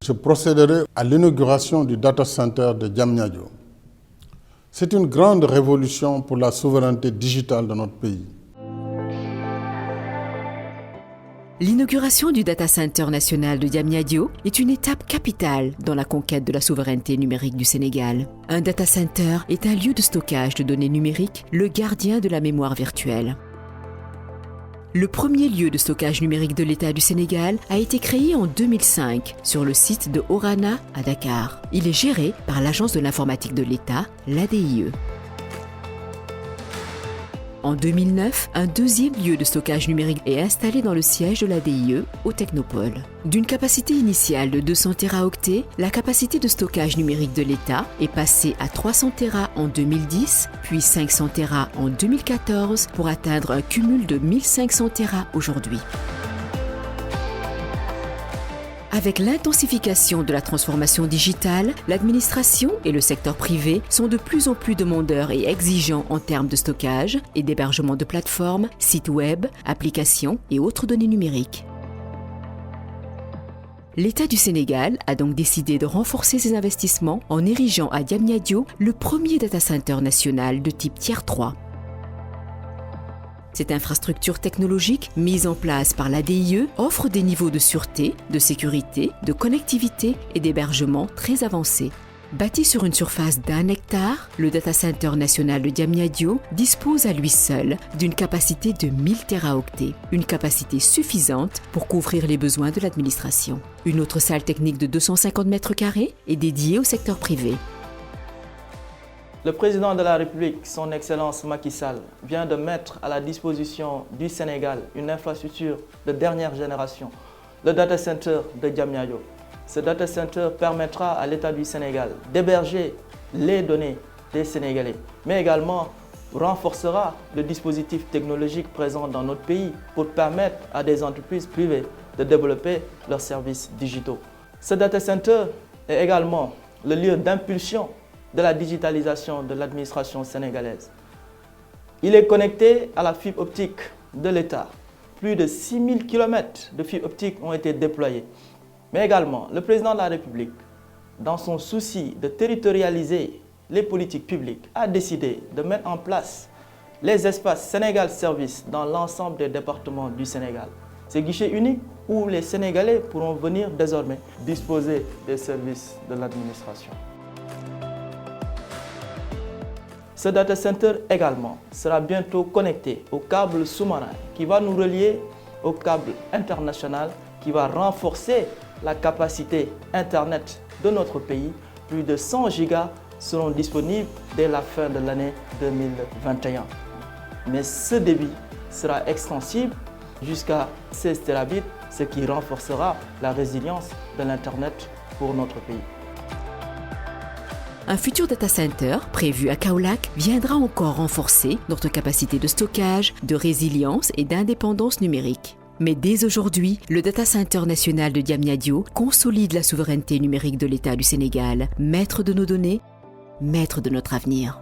je procéderai à l'inauguration du data center de Diamniadio. C'est une grande révolution pour la souveraineté digitale de notre pays. L'inauguration du Data Center national de Diamniadio est une étape capitale dans la conquête de la souveraineté numérique du Sénégal. Un data center est un lieu de stockage de données numériques, le gardien de la mémoire virtuelle. Le premier lieu de stockage numérique de l'État du Sénégal a été créé en 2005 sur le site de Orana à Dakar. Il est géré par l'Agence de l'informatique de l'État, l'ADIE. En 2009, un deuxième lieu de stockage numérique est installé dans le siège de l'ADIE, au Technopole. D'une capacité initiale de 200 Teraoctets, la capacité de stockage numérique de l'État est passée à 300 Tera en 2010, puis 500 Tera en 2014, pour atteindre un cumul de 1500 Tera aujourd'hui. Avec l'intensification de la transformation digitale, l'administration et le secteur privé sont de plus en plus demandeurs et exigeants en termes de stockage et d'hébergement de plateformes, sites web, applications et autres données numériques. L'État du Sénégal a donc décidé de renforcer ses investissements en érigeant à Diamniadio le premier data center national de type Tier 3. Cette infrastructure technologique, mise en place par l'ADIE, offre des niveaux de sûreté, de sécurité, de connectivité et d'hébergement très avancés. Bâti sur une surface d'1 hectare, le Data Center national de Diamniadio dispose à lui seul d'une capacité de 1000 Teraoctets, une capacité suffisante pour couvrir les besoins de l'administration. Une autre salle technique de 250 mètres carrés est dédiée au secteur privé. Le président de la République, son Excellence Macky Sall, vient de mettre à la disposition du Sénégal une infrastructure de dernière génération, le data center de Diamniadio. Ce data center permettra à l'État du Sénégal d'héberger les données des Sénégalais, mais également renforcera le dispositif technologique présent dans notre pays pour permettre à des entreprises privées de développer leurs services digitaux. Ce data center est également le lieu d'impulsion de la digitalisation de l'administration sénégalaise. Il est connecté à la fibre optique de l'État. Plus de 6000 km de fibre optique ont été déployés. Mais également, le président de la République, dans son souci de territorialiser les politiques publiques, a décidé de mettre en place les espaces Sénégal Service dans l'ensemble des départements du Sénégal. C'est guichet unique où les Sénégalais pourront venir désormais disposer des services de l'administration. Ce data center également sera bientôt connecté au câble sous-marin qui va nous relier au câble international qui va renforcer la capacité Internet de notre pays. Plus de 100 gigas seront disponibles dès la fin de l'année 2021. Mais ce débit sera extensible jusqu'à 16 terabits, ce qui renforcera la résilience de l'Internet pour notre pays. Un futur data center, prévu à Kaolack, viendra encore renforcer notre capacité de stockage, de résilience et d'indépendance numérique. Mais dès aujourd'hui, le Data Center national de Diamniadio consolide la souveraineté numérique de l'État du Sénégal, maître de nos données, maître de notre avenir.